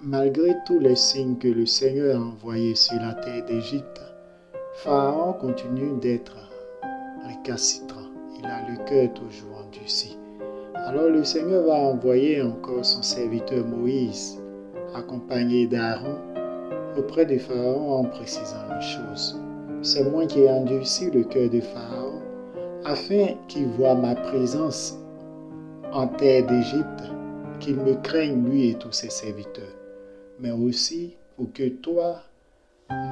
Malgré tous les signes que le Seigneur a envoyés sur la terre d'Égypte, Pharaon continue d'être récalcitrant. Il a le cœur toujours endurci. Alors le Seigneur va envoyer encore son serviteur Moïse, accompagné d'Aaron, auprès de Pharaon en précisant une chose. C'est moi qui ai endurci le cœur de Pharaon, afin qu'il voie ma présence en terre d'Égypte, qu'il me craigne lui et tous ses serviteurs. Mais aussi pour que toi,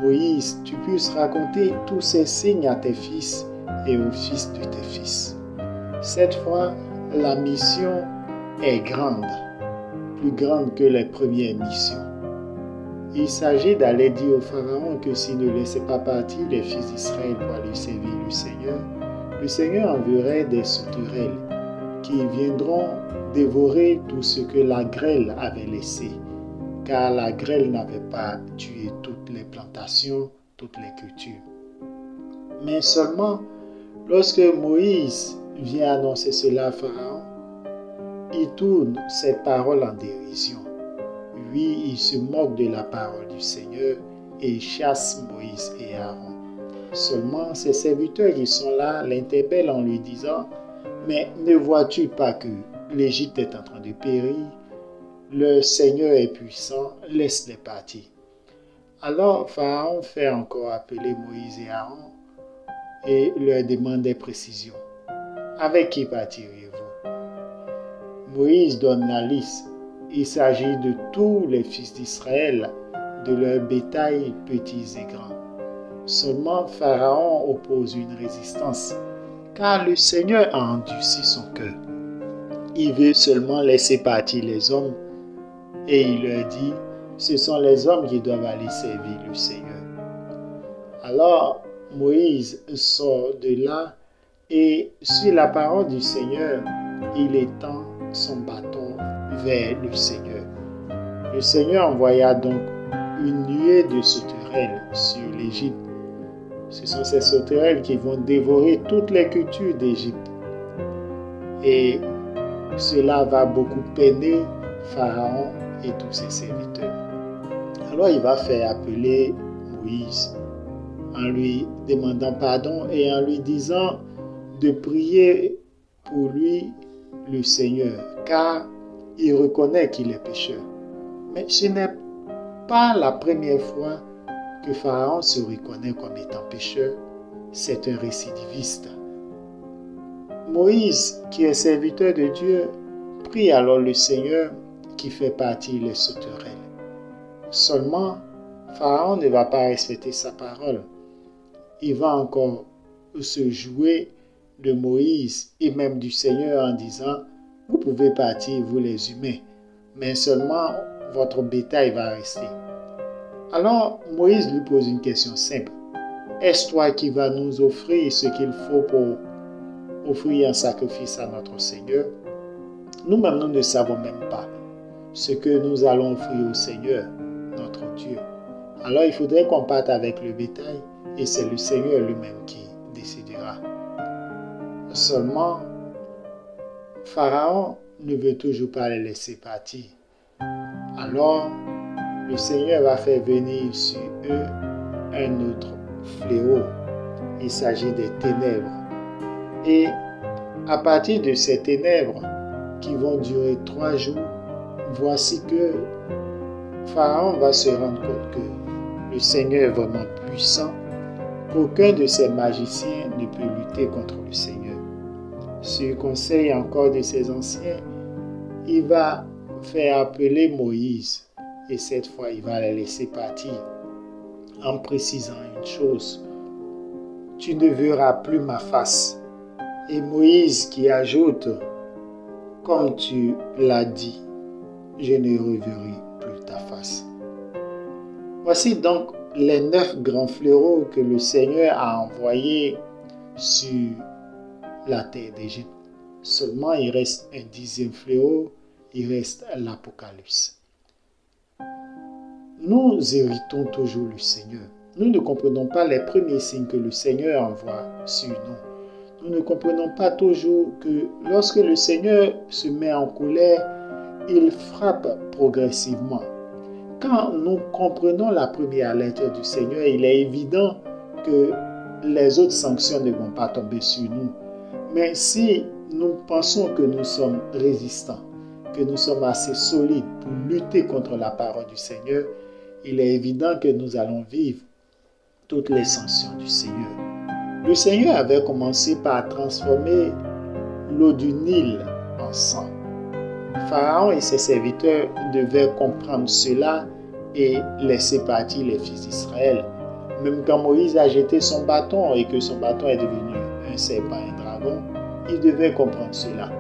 Moïse, tu puisses raconter tous ces signes à tes fils et aux fils de tes fils. Cette fois, la mission est grande, plus grande que les premières missions. Il s'agit d'aller dire au Pharaon que s'il ne laissait pas partir les fils d'Israël pour aller servir le Seigneur enverrait des sauterelles qui viendront dévorer tout ce que la grêle avait laissé, car la grêle n'avait pas tué toutes les plantations, toutes les cultures. Mais seulement lorsque Moïse vient annoncer cela à Pharaon, il tourne ses paroles en dérision. Oui, il se moque de la parole du Seigneur et il chasse Moïse et Aaron. Seulement, ses serviteurs qui sont là l'interpellent en lui disant « Mais ne vois-tu pas que l'Égypte est en train de périr? Le Seigneur est puissant, laisse-les partir. » Alors, Pharaon fait encore appeler Moïse et Aaron et leur demande des précisions. « Avec qui partirez-vous » Moïse donne la liste. Il s'agit de tous les fils d'Israël, de leur bétail, petits et grands. Seulement Pharaon oppose une résistance, car le Seigneur a endurci son cœur. Il veut seulement laisser partir les hommes, et il leur dit, ce sont les hommes qui doivent aller servir le Seigneur. Alors Moïse sort de là, et sur la parole du Seigneur, il étend son bâton vers le Seigneur. Le Seigneur envoya donc une nuée de sauterelles sur l'Égypte. Ce sont ces sauterelles qui vont dévorer toutes les cultures d'Égypte. Et cela va beaucoup peiner Pharaon et tous ses serviteurs. Alors il va faire appeler Moïse en lui demandant pardon et en lui disant de prier pour lui le Seigneur, car il reconnaît qu'il est pécheur. Mais ce n'est pas la première fois que Pharaon se reconnaît comme étant pécheur. C'est un récidiviste. Moïse, qui est serviteur de Dieu, prie alors le Seigneur qui fait partir les sauterelles. Seulement, Pharaon ne va pas respecter sa parole. Il va encore se jouer de Moïse et même du Seigneur en disant « Vous pouvez partir, vous les humains, mais seulement votre bétail va rester. » Alors Moïse lui pose une question simple. « Est-ce toi qui vas nous offrir ce qu'il faut pour offrir un sacrifice à notre Seigneur? » Nous-mêmes, nous ne savons même pas ce que nous allons offrir au Seigneur, notre Dieu. Alors il faudrait qu'on parte avec le bétail et c'est le Seigneur lui-même qui décidera. Seulement, Pharaon ne veut toujours pas les laisser partir. Alors, le Seigneur va faire venir sur eux un autre fléau. Il s'agit des ténèbres. Et à partir de ces ténèbres qui vont durer 3 jours, voici que Pharaon va se rendre compte que le Seigneur est vraiment puissant, qu'aucun de ses magiciens ne peut lutter contre le Seigneur. Sur conseil encore de ses anciens, il va faire appeler Moïse et cette fois il va les laisser partir en précisant une chose: tu ne verras plus ma face. Et Moïse qui ajoute: comme tu l'as dit, je ne reverrai plus ta face. Voici donc les 9 grands fléaux que le Seigneur a envoyés sur la terre d'Égypte. Seulement il reste un 10e fléau, il reste l'Apocalypse. Nous héritons toujours le Seigneur. Nous ne comprenons pas les premiers signes que le Seigneur envoie sur nous. Nous ne comprenons pas toujours que lorsque le Seigneur se met en colère, il frappe progressivement. quand nous comprenons la première lettre du Seigneur, il est évident que les autres sanctions ne vont pas tomber sur nous. Mais si nous pensons que nous sommes résistants, que nous sommes assez solides pour lutter contre la parole du Seigneur, il est évident que nous allons vivre toutes les sanctions du Seigneur. Le Seigneur avait commencé par transformer l'eau du Nil en sang. Pharaon et ses serviteurs devaient comprendre cela et laisser partir les fils d'Israël. Même quand Moïse a jeté son bâton et que son bâton est devenu un serpent, un dragon, il devait comprendre cela.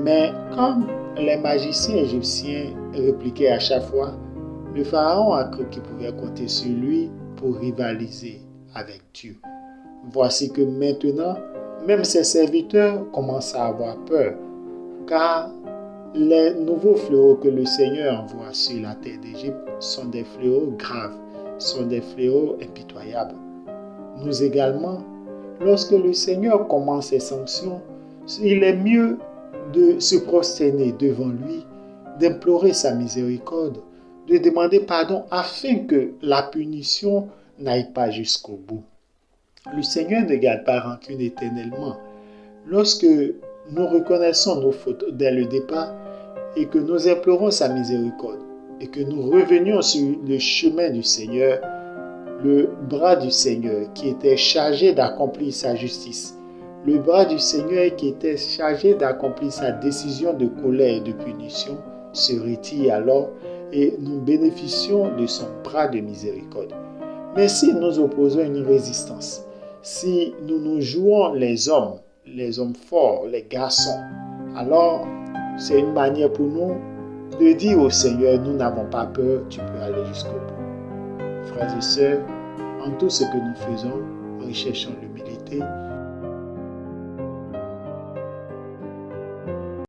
Mais comme les magiciens égyptiens répliquaient à chaque fois, le Pharaon a cru qu'il pouvait compter sur lui pour rivaliser avec Dieu. Voici que maintenant, même ses serviteurs commencent à avoir peur, car les nouveaux fléaux que le Seigneur envoie sur la terre d'Égypte sont des fléaux graves, sont des fléaux impitoyables. Nous également, lorsque le Seigneur commence ses sanctions, il est mieux de se prosterner devant lui, d'implorer sa miséricorde, de demander pardon afin que la punition n'aille pas jusqu'au bout. Le Seigneur ne garde pas rancune éternellement. Lorsque nous reconnaissons nos fautes dès le départ et que nous implorons sa miséricorde et que nous revenions sur le chemin du Seigneur, le bras du Seigneur qui était chargé d'accomplir sa justice, le bras du Seigneur qui était chargé d'accomplir sa décision de colère et de punition se retire alors et nous bénéficions de son bras de miséricorde. Mais si nous opposons une résistance, si nous nous jouons les hommes forts, les garçons, alors c'est une manière pour nous de dire au Seigneur, nous n'avons pas peur, tu peux aller jusqu'au bout. Frères et sœurs, en tout ce que nous faisons, recherchons l'humilité